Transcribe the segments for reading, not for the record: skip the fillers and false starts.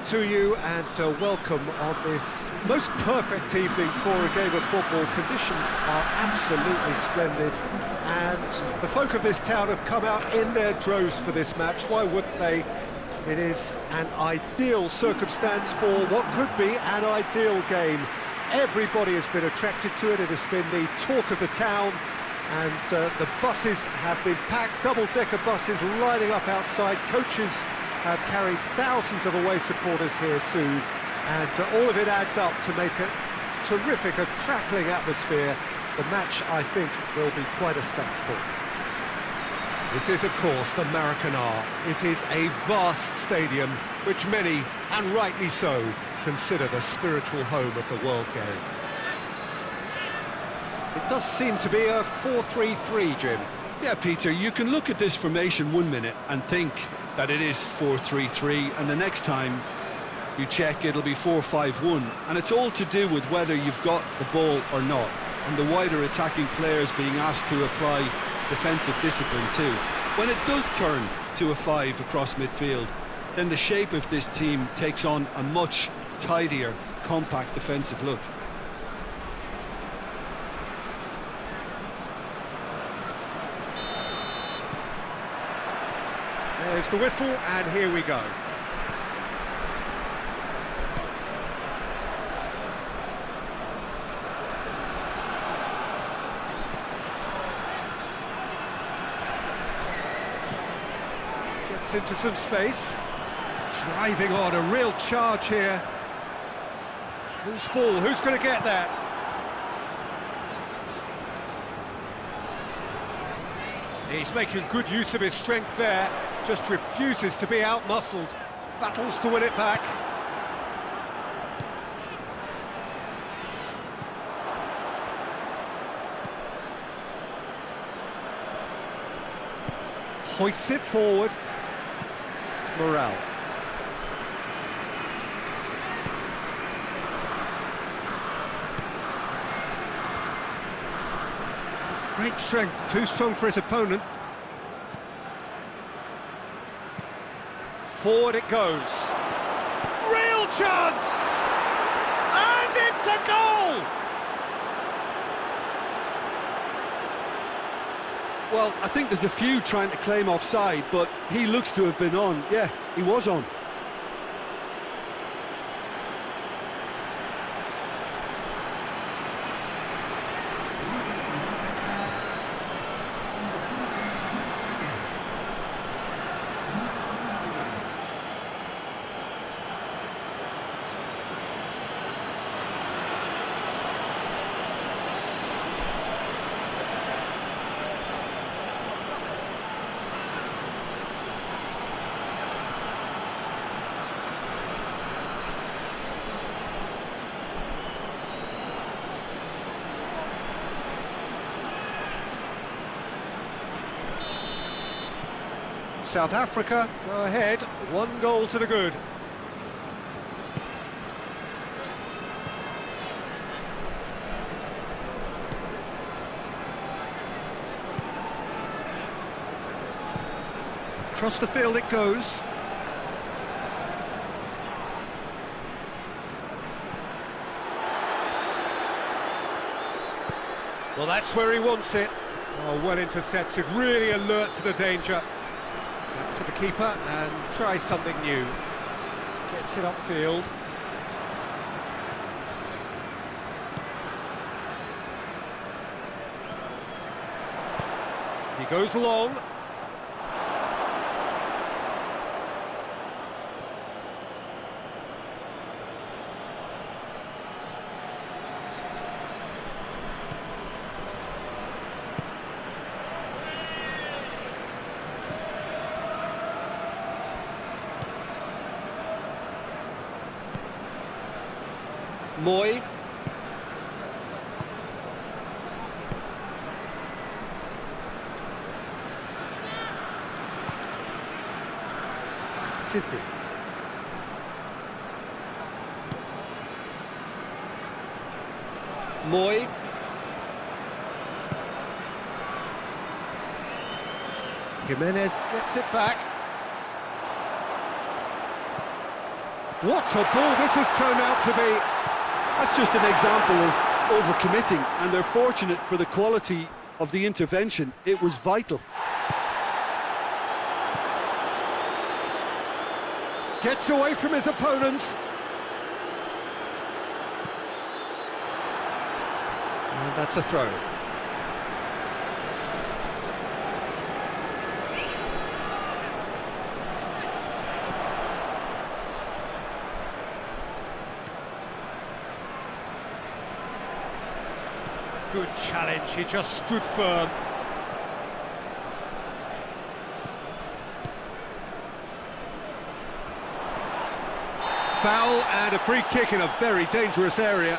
to you and welcome on this most perfect evening for a game of football. Conditions are absolutely splendid and the folk of this town have come out in their droves for this match. Why wouldn't they? It is an ideal circumstance for what could be an ideal game. Everybody has been attracted to it. It has been the talk of the town, and the buses have been packed, double-decker buses lining up outside. Coaches have carried thousands of away supporters here too, and all of it adds up to make a terrific, a crackling atmosphere. The match, I think, will be quite a spectacle. This is, of course, the Maracanã. It is a vast stadium, which many, and rightly so, consider the spiritual home of the world game. It does seem to be a 4-3-3, Jim. Yeah, Peter, you can look at this formation 1 minute and think that it is 4-3-3, and the next time you check it'll be 4-5-1, and it's all to do with whether you've got the ball or not, and the wider attacking players being asked to apply defensive discipline too. When it does turn to a 5 across midfield, then the shape of this team takes on a much tidier, compact defensive look. There's the whistle, and here we go. Gets into some space. Driving on, a real charge here. Who's ball? Who's going to get that? He's making good use of his strength there, just refuses to be out-muscled, battles to win it back. Hoists it forward. Morale. Great strength, too strong for his opponent. Forward it goes. Real chance! And it's a goal! Well, I think there's a few trying to claim offside, but he looks to have been on. Yeah, he was on. South Africa go ahead, 1 goal to the good. Across the field it goes. Well, that's where he wants it. Oh, well intercepted, really alert to the danger. Back to the keeper and try something new. Gets it upfield. He goes long. Moy. Sydney. Moy. Jimenez gets it back. What a ball this has turned out to be. That's just an example of overcommitting, and they're fortunate for the quality of the intervention. It was vital. Gets away from his opponents. And that's a throw. Good challenge, he just stood firm. Foul and a free kick in a very dangerous area.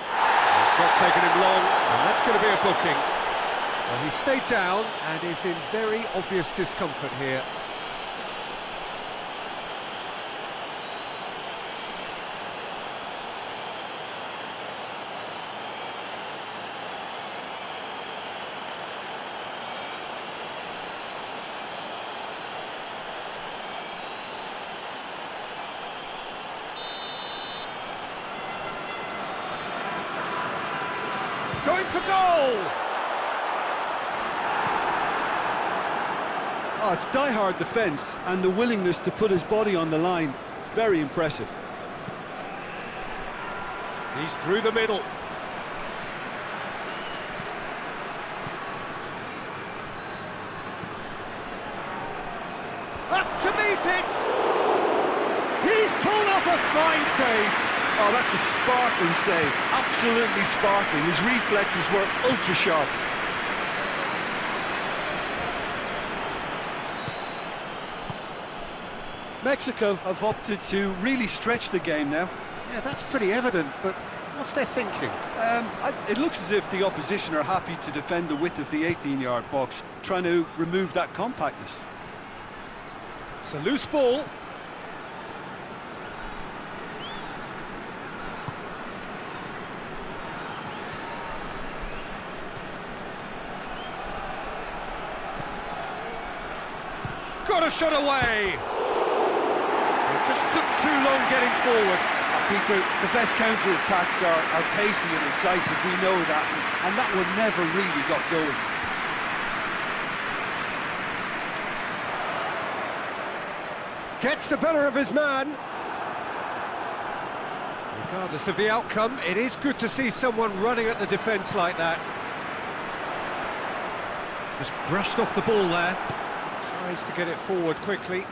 It's not taken him long, and that's going to be a booking. Well, he stayed down and is in very obvious discomfort here. Going for goal! Oh, it's die-hard defence and the willingness to put his body on the line. Very impressive. He's through the middle. Up to meet it! He's pulled off a fine save! Oh, that's a sparkling save. Absolutely sparkling. His reflexes were ultra-sharp. Mexico have opted to really stretch the game now. Yeah, that's pretty evident, but what's their thinking? It looks as if the opposition are happy to defend the width of the 18-yard box, trying to remove that compactness. It's a loose ball. Got a shot away! It just took too long getting forward. Peter, the best counter-attacks are pacey and incisive, we know that, and that one never really got going. Gets the better of his man. Regardless of the outcome, it is good to see someone running at the defence like that. Just brushed off the ball there. Tries to get it forward quickly.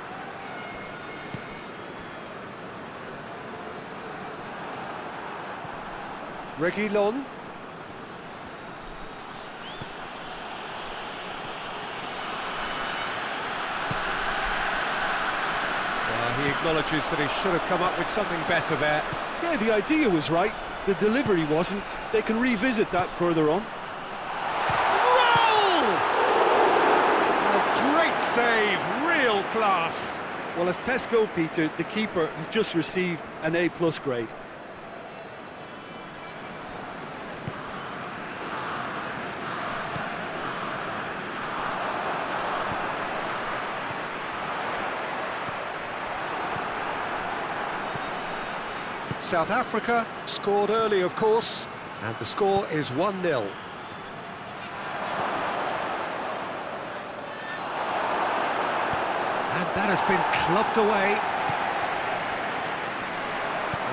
Reguilon. He acknowledges that he should have come up with something better there. Yeah, the idea was right, the delivery wasn't. They can revisit that further on. Roll! A great save, real class. Well, as tests go, Peter, the keeper has just received an A+ grade. South Africa scored early, of course, and the score is 1-0. And that has been clubbed away.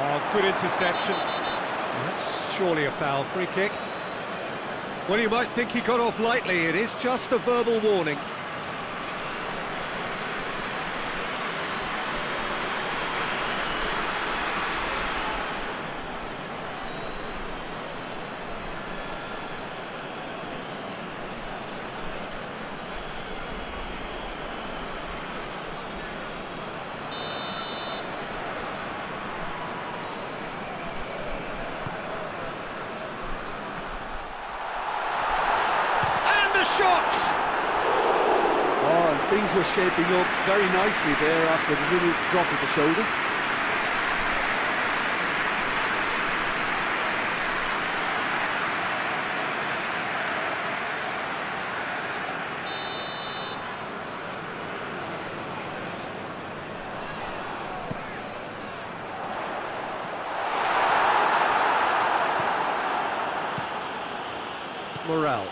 Oh, good interception. That's surely a foul. Free kick. Well, you might think he got off lightly. It is just a verbal warning. Shots! Oh, and things were shaping up very nicely there after the little drop of the shoulder. Morale.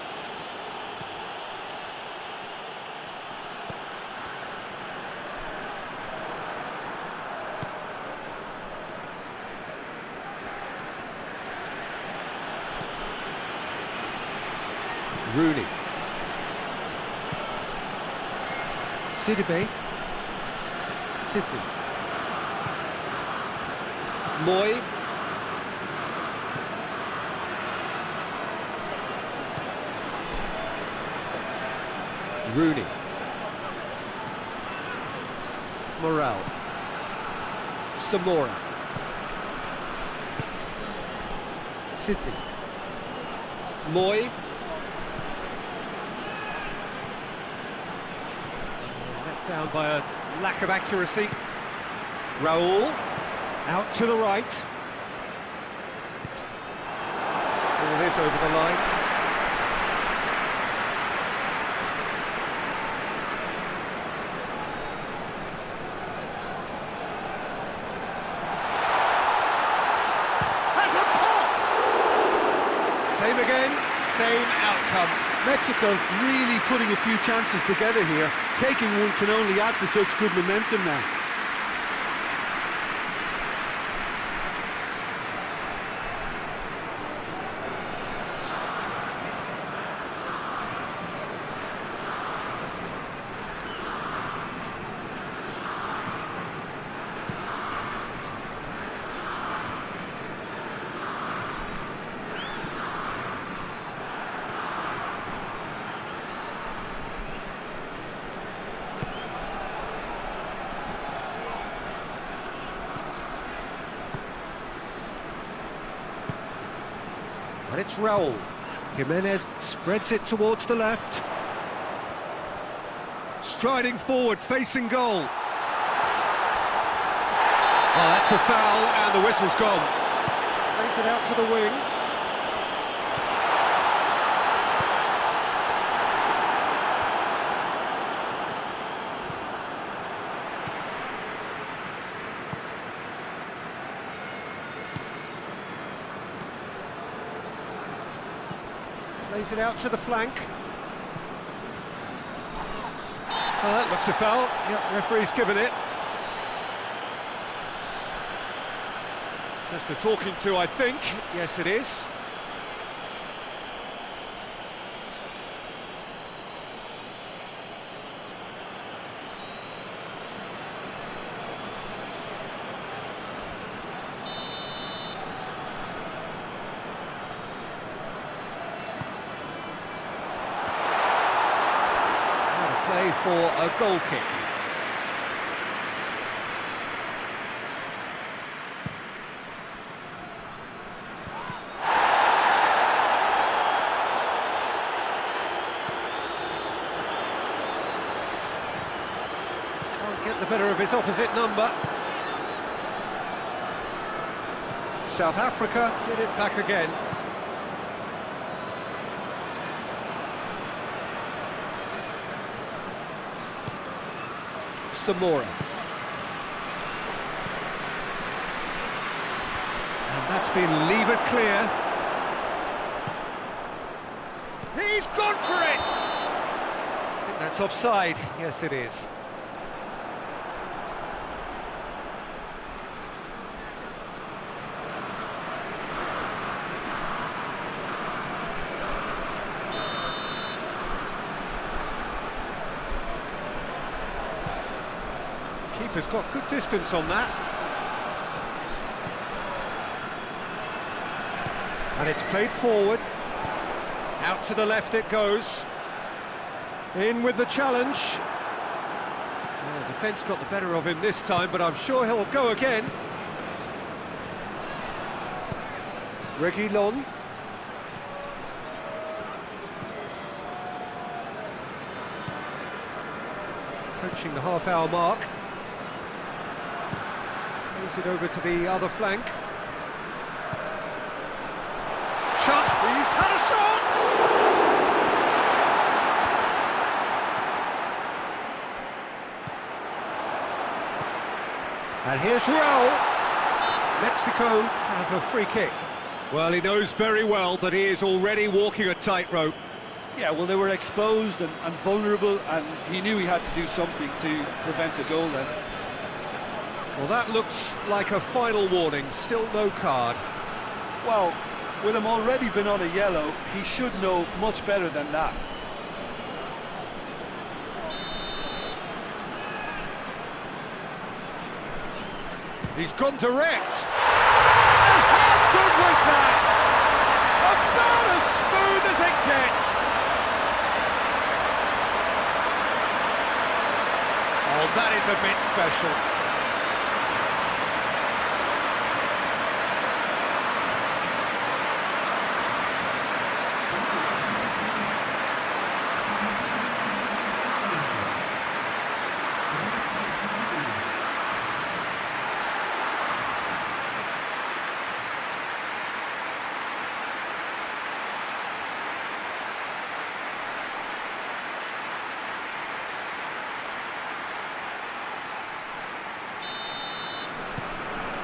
Rooney. Sidibe. Sidney. Moy. Rooney. Morale. Samora. Sidney. Moy. Let down by a lack of accuracy. Raul. Out to the right. All this over the line. Has a pop! Same again, same outcome. Mexico really putting a few chances together here. Taking one can only add to such good momentum now. But it's Raul. Jimenez spreads it towards the left. Striding forward, facing goal. Oh, that's a foul, and the whistle's gone. Plays it out to the wing. Plays it out to the flank. That looks a foul. Yep, referee's given it. Just a talking to, I think. Yes, it is. Play for a goal kick. Can't get the better of his opposite number. South Africa get it back again. Samora. And that's been levered clear. He's gone for it! I think that's offside. Yes, it is. Keeper's got good distance on that. And it's played forward. Out to the left it goes. In with the challenge. Well, the defence got the better of him this time, but I'm sure he'll go again. Reguilon. Approaching the half-hour mark. Plays it over to the other flank. Chance, he's had a shot! And here's Raul. Mexico have a free kick. Well, he knows very well that he is already walking a tightrope. Yeah, well, they were exposed and vulnerable, and he knew he had to do something to prevent a goal then. Well, that looks like a final warning, still no card. Well, with him already been on a yellow, he should know much better than that. He's gone direct. And how good was that? About as smooth as it gets. Oh, that is a bit special.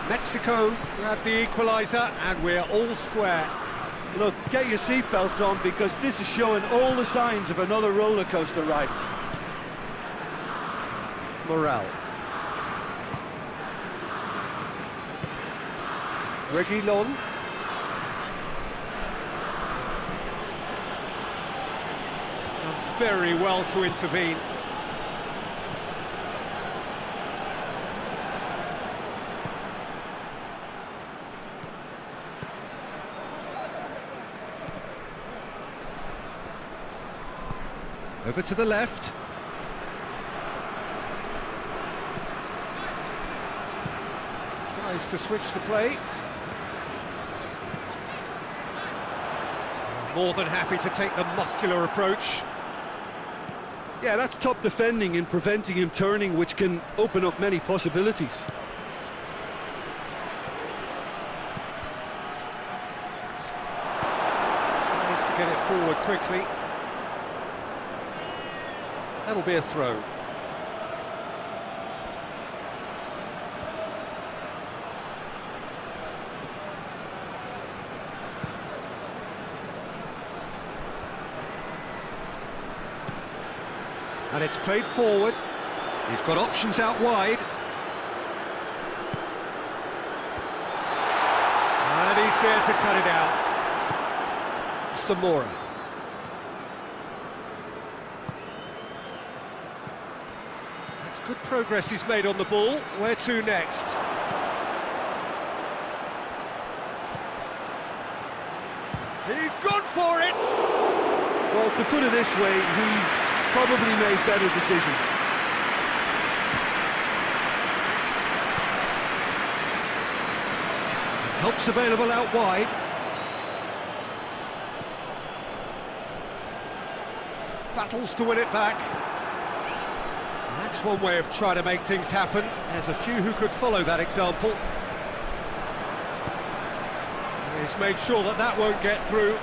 Mexico grab the equaliser and we're all square. Look, get your seatbelts on because this is showing all the signs of another roller coaster ride. Morel. Reguilon. Done very well to intervene. Over to the left. Tries to switch the play. More than happy to take the muscular approach. Yeah, that's top defending and preventing him turning, which can open up many possibilities. Tries to get it forward quickly. That'll be a throw. And it's played forward. He's got options out wide. And he's there to cut it out. Zamora. Good progress he's made on the ball. Where to next? He's gone for it! Well, to put it this way, he's probably made better decisions. Help's available out wide. Battles to win it back. That's one way of trying to make things happen. There's a few who could follow that example. He's made sure that that won't get through.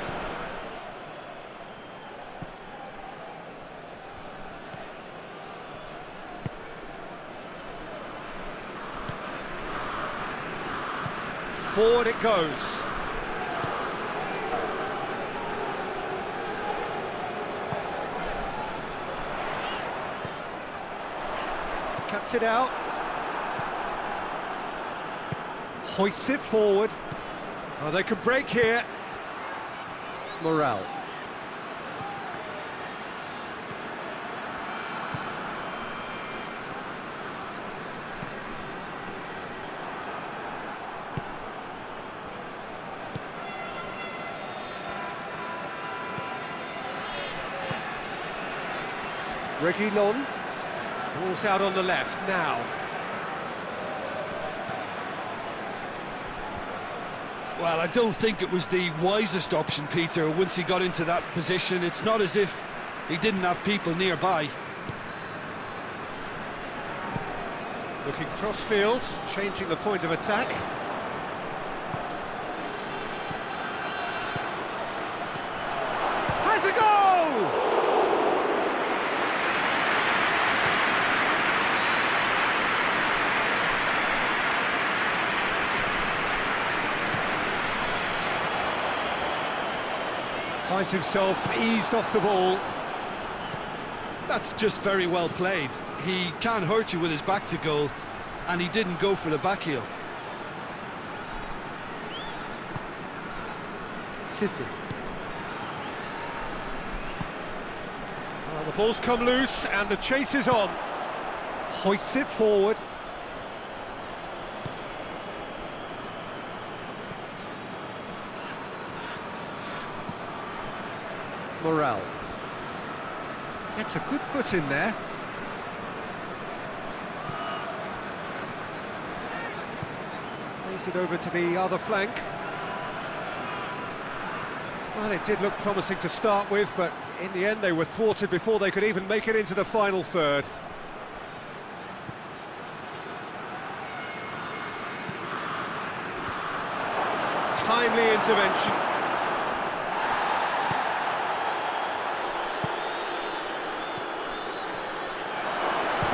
Forward it goes. Cuts it out. Hoists it forward. Oh, they could break here. Morel. Reguilon. Ball's out on the left now. Well, I don't think it was the wisest option, Peter, once he got into that position. It's not as if he didn't have people nearby. Looking cross-field, changing the point of attack. Has a goal! Finds himself eased off the ball. That's just very well played. He can't hurt you with his back to goal, and he didn't go for the back heel. Sydney. Well, the ball's come loose and the chase is on. Hoists it forward. Morel. Gets a good foot in there. Plays it over to the other flank. Well, it did look promising to start with, but in the end they were thwarted before they could even make it into the final third. Timely intervention.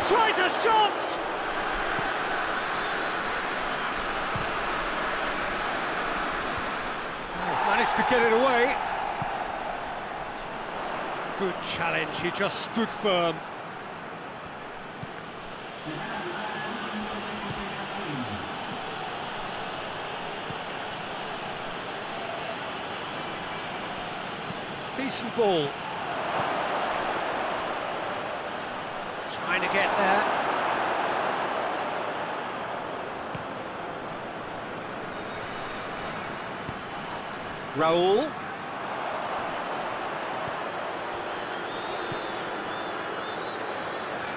Tries a shot! Managed to get it away. Good challenge, he just stood firm. Decent ball. Trying to get there. Raul.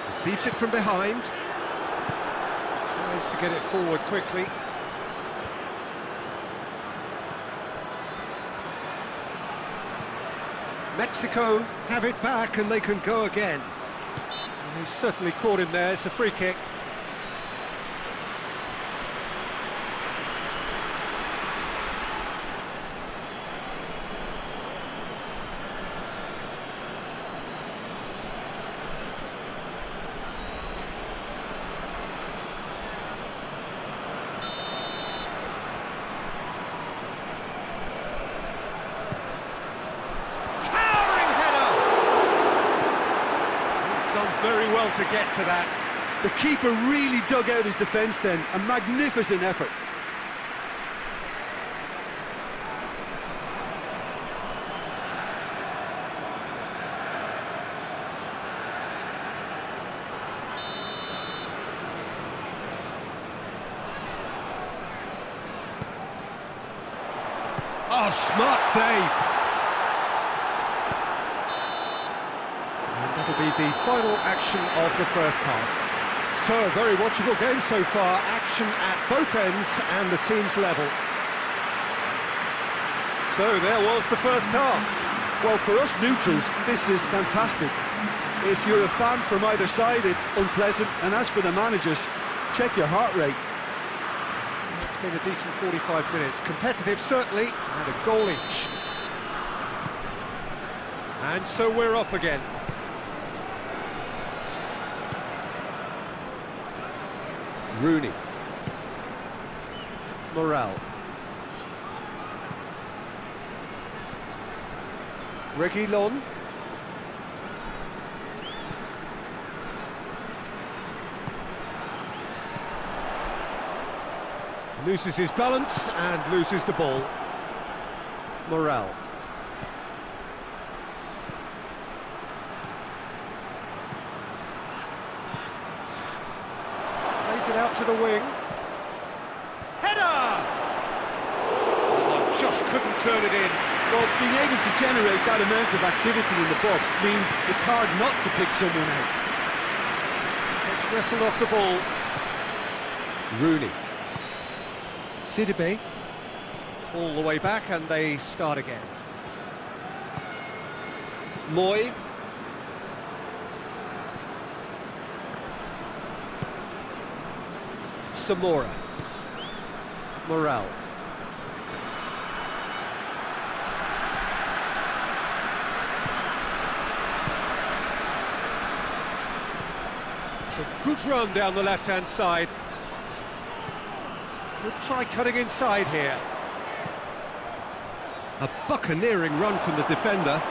Receives it from behind. Tries to get it forward quickly. Mexico have it back and they can go again. And he's certainly caught him there. It's a free kick. Very well to get to that. The keeper really dug out his defence then. A magnificent effort. Oh, smart save. That'll be the final action of the first half. So, a very watchable game so far. Action at both ends and the team's level. So, there was the first half. Well, for us neutrals, this is fantastic. If you're a fan from either side, it's unpleasant. And as for the managers, check your heart rate. It's been a decent 45 minutes. Competitive, certainly, and a goal each. And so we're off again. Rooney. Morel. Reguilon. Loses his balance and loses the ball. Morel. It out to the wing. Header! Oh, just couldn't turn it in. Well, being able to generate that amount of activity in the box means it's hard not to pick someone out. It's wrestled off the ball. Rooney. Sidibe. All the way back and they start again. Moy. Zamora. Morel. It's a good run down the left-hand side. Could try cutting inside here. A buccaneering run from the defender.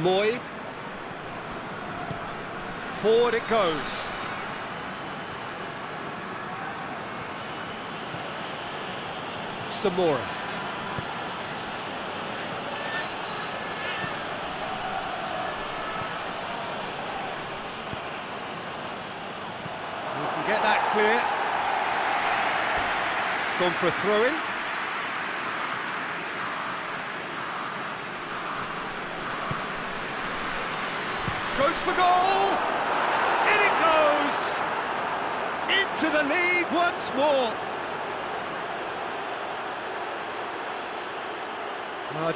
Moy. Forward it goes. Samora. You can get that clear. It's gone for a throw-in. Goes for goal! In it goes! Into the lead once more!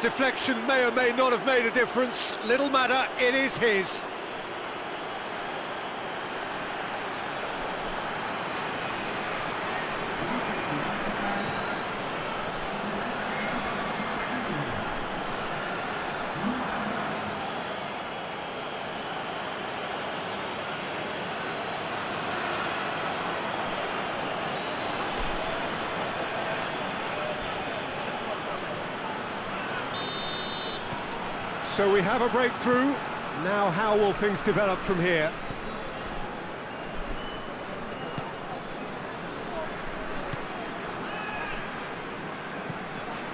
Deflection may or may not have made a difference. Little matter, it is his. So we have a breakthrough. Now how will things develop from here?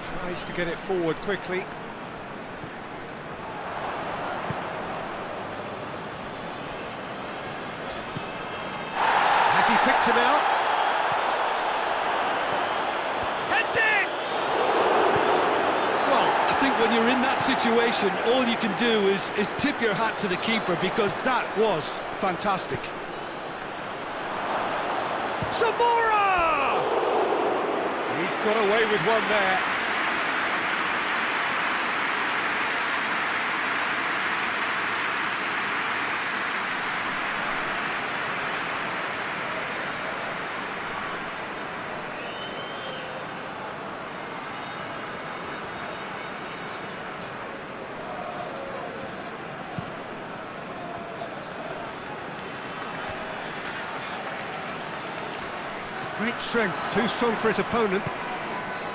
Tries to get it forward quickly. Has he picked him out? Heads it! I think when you're in that situation, all you can do is tip your hat to the keeper, because that was fantastic. Samora! He's got away with one there. Great strength, too strong for his opponent.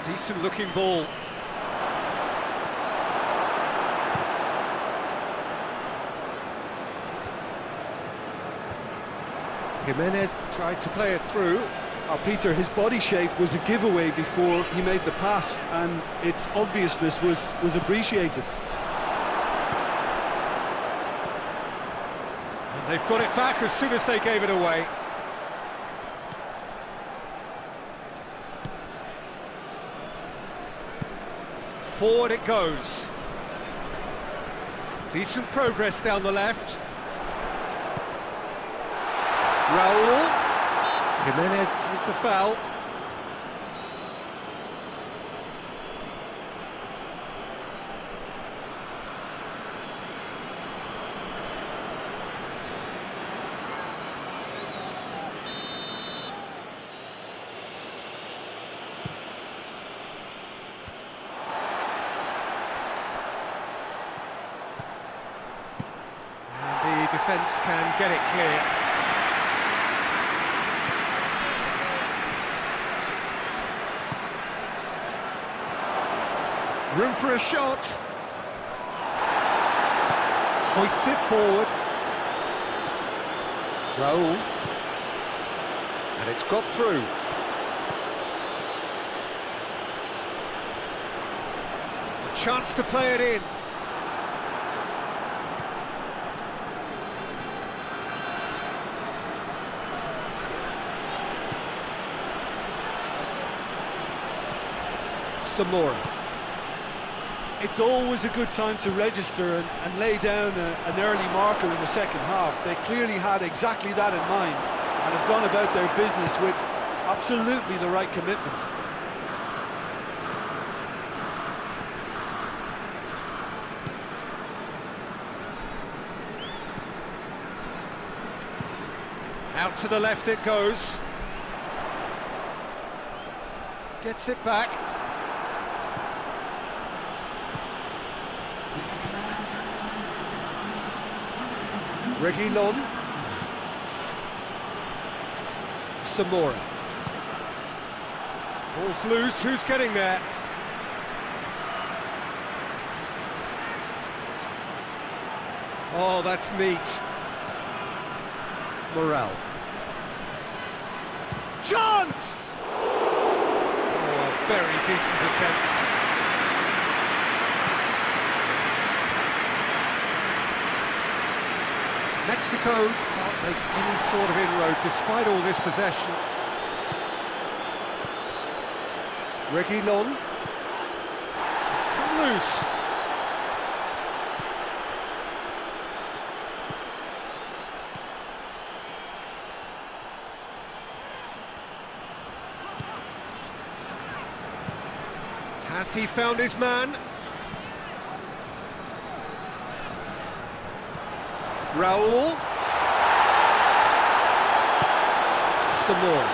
Decent looking ball. Jimenez tried to play it through. Peter, his body shape was a giveaway before he made the pass, and its obviousness was appreciated. And they've got it back as soon as they gave it away. Forward it goes. Decent progress down the left. Raul. Jimenez with the foul. Defence can get it clear. Room for a shot. Hoists it forward. Raul. And it's got through. A chance to play it in. Samora. It's always a good time to register and lay down an early marker in the second half. They clearly had exactly that in mind and have gone about their business with absolutely the right commitment. Out to the left it goes. Gets it back. Reguilon. Samora. Ball's loose, who's getting there? Oh, that's neat. Morel. Chance! Oh, a very decent attempt. Mexico can't make any sort of inroad despite all this possession. Reguilon. It's come loose. Has he found his man? Raul. Some more.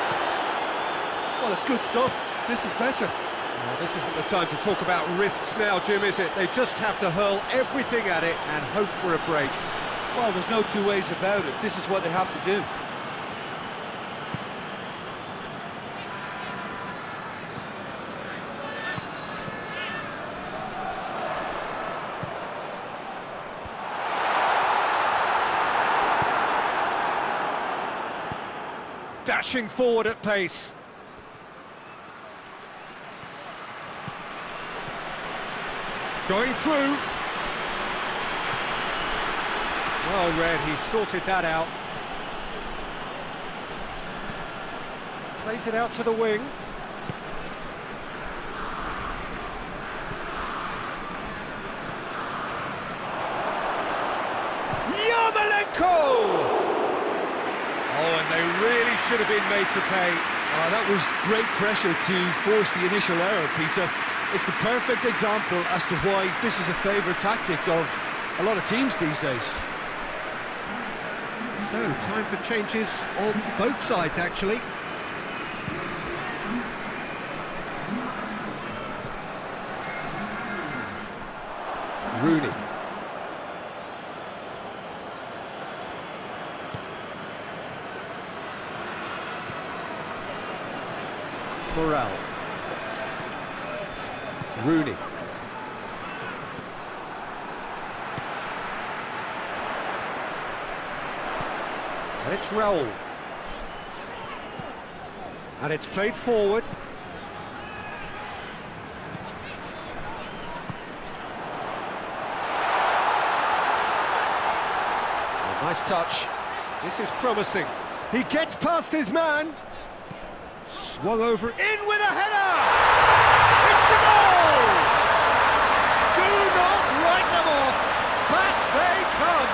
Well, it's good stuff. This is better. Well, this isn't the time to talk about risks now, Jim, is it? They just have to hurl everything at it and hope for a break. Well, there's no two ways about it. This is what they have to do. Dashing forward at pace. Going through. Well read, he sorted that out. Plays it out to the wing. Yarmolenko! Oh, and they really should have been made to pay. That was great pressure to force the initial error, Peter. It's the perfect example as to why this is a favourite tactic of a lot of teams these days. So, time for changes on both sides, actually. Rooney. Morel. Rooney. And it's Raul. And it's played forward. Oh, nice touch. This is promising. He gets past his man. Swung over, in with a header! It's a goal! Do not write them off. Back they come.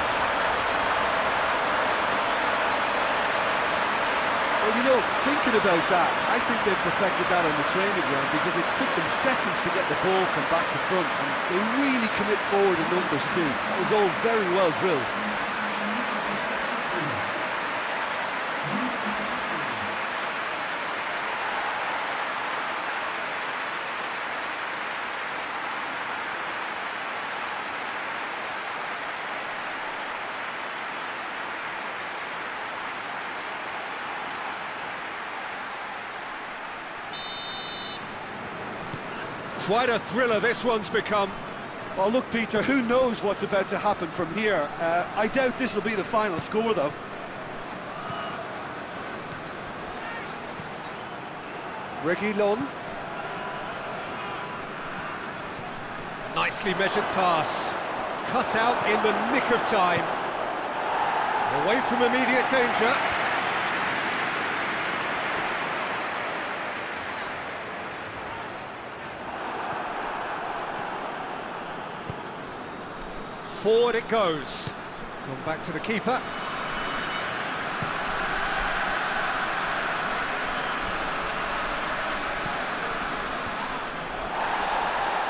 Well, you know, thinking about that, I think they've perfected that on the training ground because it took them seconds to get the ball from back to front, and they really commit forward in numbers too. It was all very well drilled. Quite a thriller this one's become. Well, look, Peter, who knows what's about to happen from here? I doubt this will be the final score, though. Reguilon. Nicely measured pass. Cut out in the nick of time. Away from immediate danger. Forward it goes. Gone back to the keeper.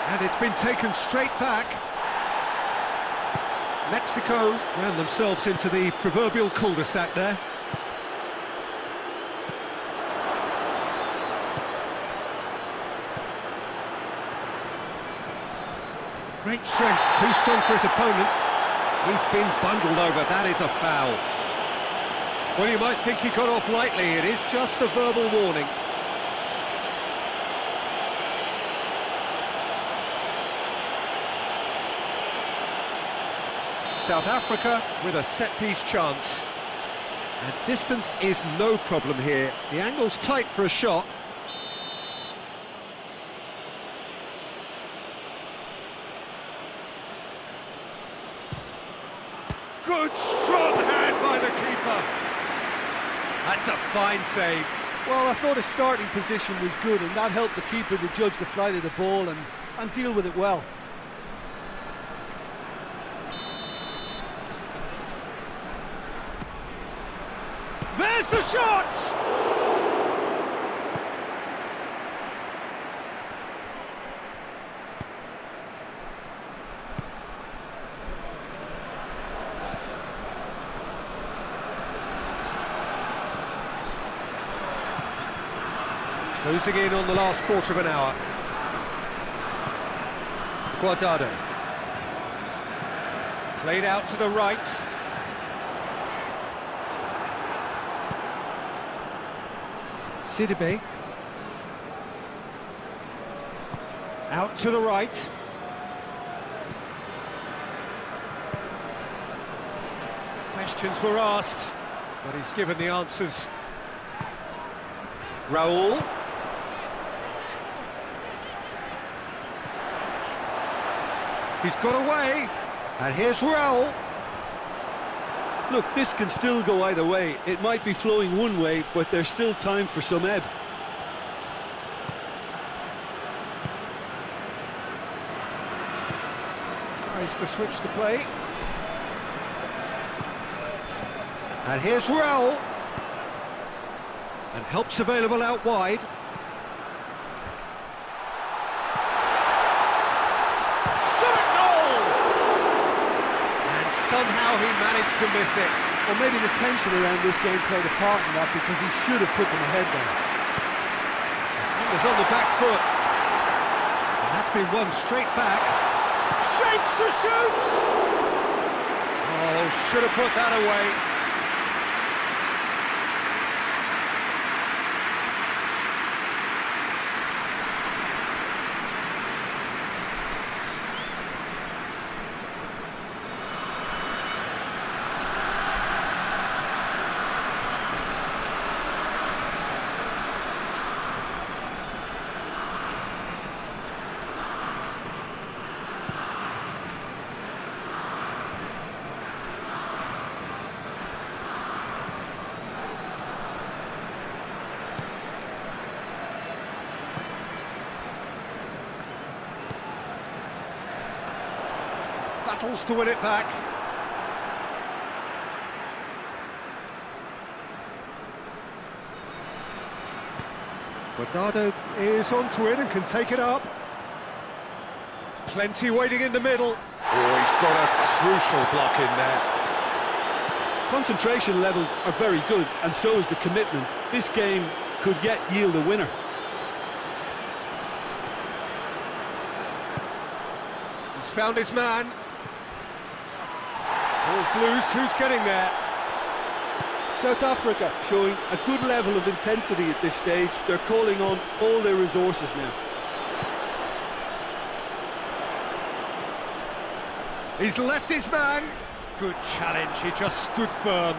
And it's been taken straight back. Mexico ran themselves into the proverbial cul-de-sac there. Great strength, too strong for his opponent. He's been bundled over, that is a foul. Well, you might think he got off lightly, it is just a verbal warning. South Africa with a set-piece chance. And distance is no problem here. The angle's tight for a shot. Good, strong hand by the keeper. That's a fine save. Well, I thought his starting position was good, and that helped the keeper to judge the flight of the ball and deal with it well. There's the shot! Closing in on the last quarter of an hour. Guardado. Played out to the right. Sidibe. Out to the right. Questions were asked, but he's given the answers. Raul. He's got away, and here's Raul. Look, this can still go either way. It might be flowing one way, but there's still time for some ebb. Tries to switch the play. And here's Raul. And help's available out wide. Somehow he managed to miss it. Or maybe the tension around this game played a part in that, because he should have put them ahead then. Fingers on the back foot. And that's been won straight back. Shapes to shoot! Oh, should have put that away. Battles to win it back. Guardado is onto it and can take it up. Plenty waiting in the middle. Oh, he's got a crucial block in there. Concentration levels are very good, and so is the commitment. This game could yet yield a winner. He's found his man. Ball's loose, who's getting there? South Africa showing a good level of intensity at this stage. They're calling on all their resources now. He's left his man. Good challenge, he just stood firm.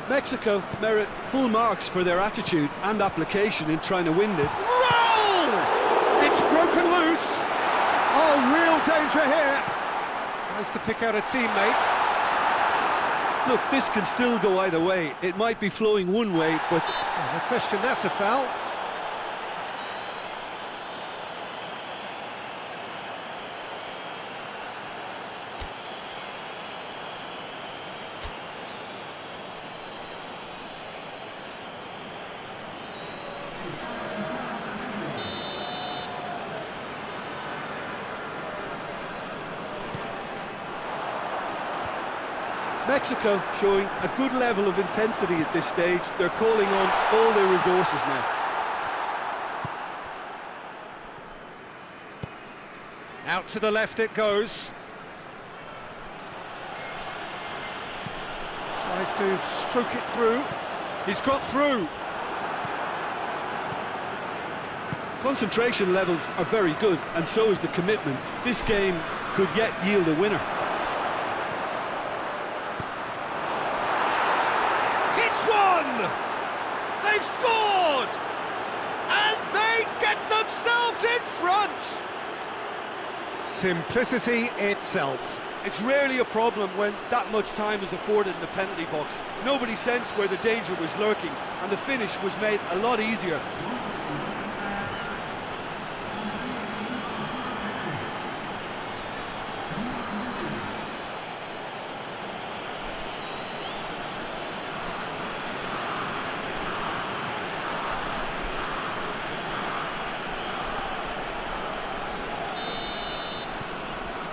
Mexico merit full marks for their attitude and application in trying to win this. Roll! It's broken loose. Oh, real danger here. Tries to pick out a teammate. Look, this can still go either way. It might be flowing one way, but... No question, that's a foul. Mexico showing a good level of intensity at this stage. They're calling on all their resources now. Out to the left it goes. Tries to stroke it through. He's got through. Concentration levels are very good, and so is the commitment. This game could yet yield a winner. It's one! They've scored! And they get themselves in front! Simplicity itself. It's rarely a problem when that much time is afforded in the penalty box. Nobody sensed where the danger was lurking, and the finish was made a lot easier.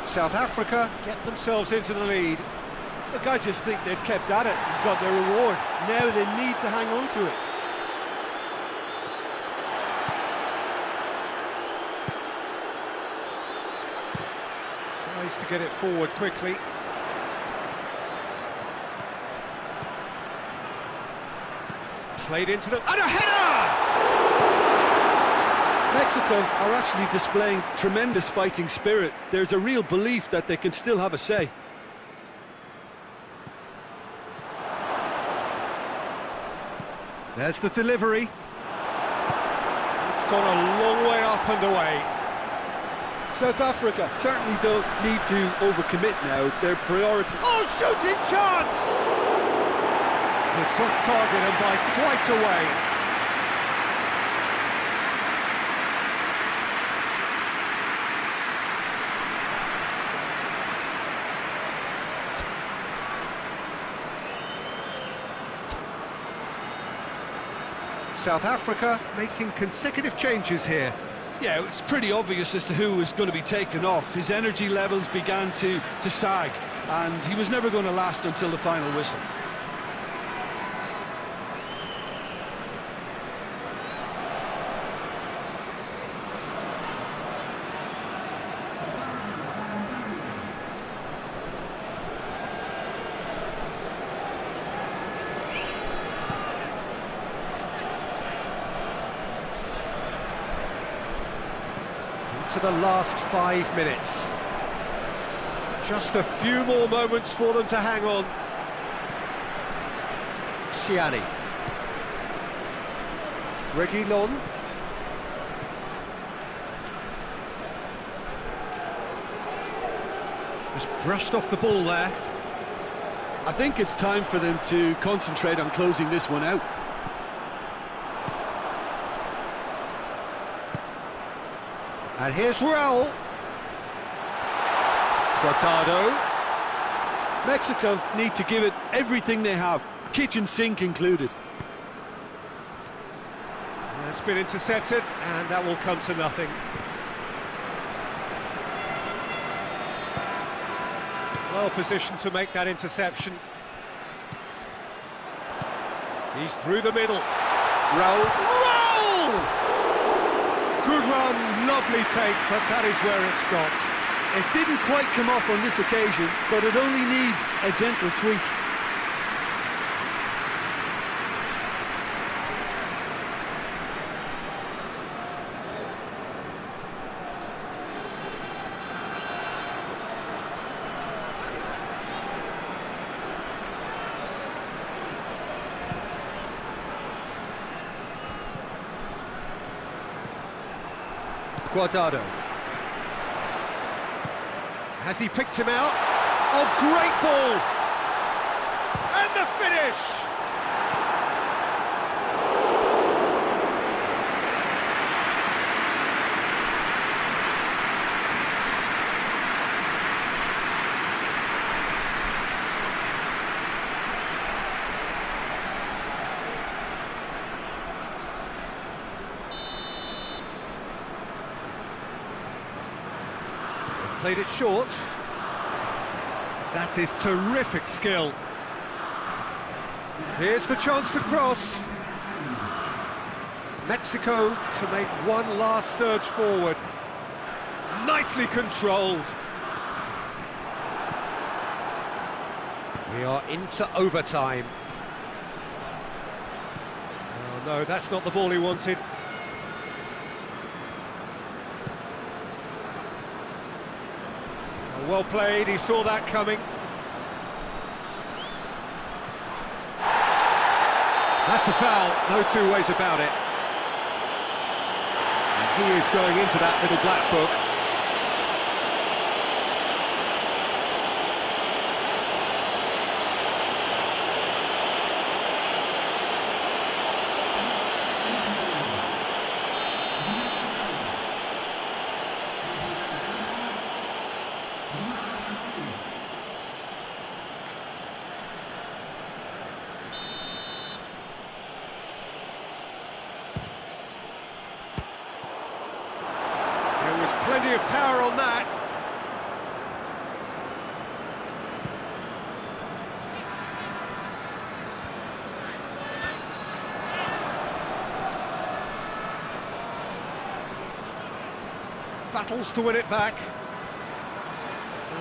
South Africa get themselves into the lead. Look, I just think they've kept at it and got their reward. Now they need to hang on to it. Tries to get it forward quickly. Played into them, and a header! Mexico are actually displaying tremendous fighting spirit. There's a real belief that they can still have a say. There's the delivery. It's gone a long way up and away. South Africa certainly don't need to overcommit now. Their priority... Oh, shooting chance! It's off target and by quite a way. South Africa making consecutive changes here. Yeah, it's pretty obvious as to who was going to be taken off. His energy levels began to sag, and he was never going to last until the final whistle. To the last 5 minutes. Just a few more moments for them to hang on. Siani. Reguilon. Just brushed off the ball there. I think it's time for them to concentrate on closing this one out. And here's Raul. Guardado. Mexico need to give it everything they have, kitchen sink included. It's been intercepted, and that will come to nothing. Well positioned to make that interception. He's through the middle. Raul. Raul! Good run, lovely take, but that is where it stopped. It didn't quite come off on this occasion, but it only needs a gentle tweak. Guardado. Has he picked him out? Oh, great ball! And the finish! Played it short. That is terrific skill. Here's the chance to cross. Mexico to make one last surge forward. Nicely controlled. We are into overtime. Oh no, that's not the ball he wanted. Oh, well played, he saw that coming. That's a foul, no two ways about it. And he is going into that little black book. Plenty of power on that. Battles to win it back.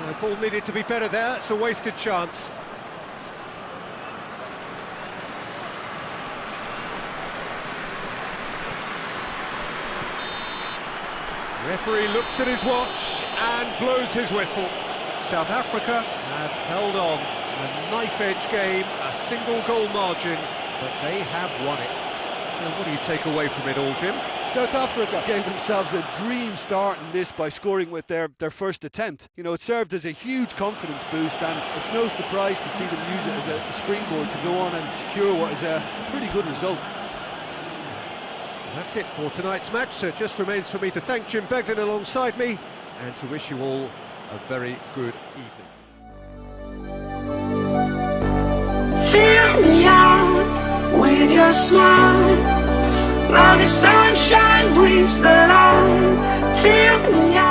The ball needed to be better there. It's a wasted chance. Referee looks at his watch and blows his whistle. South Africa have held on. A knife-edge game, a single goal margin, but they have won it. So what do you take away from it all, Jim? South Africa gave themselves a dream start in this by scoring with their first attempt. You know, it served as a huge confidence boost, and it's no surprise to see them use it as a springboard to go on and secure what is a pretty good result. That's it for tonight's match, so it just remains for me to thank Jim Beglin alongside me and to wish you all a very good evening. Fill me out with your smile. Now the sunshine brings the light. Fill me out.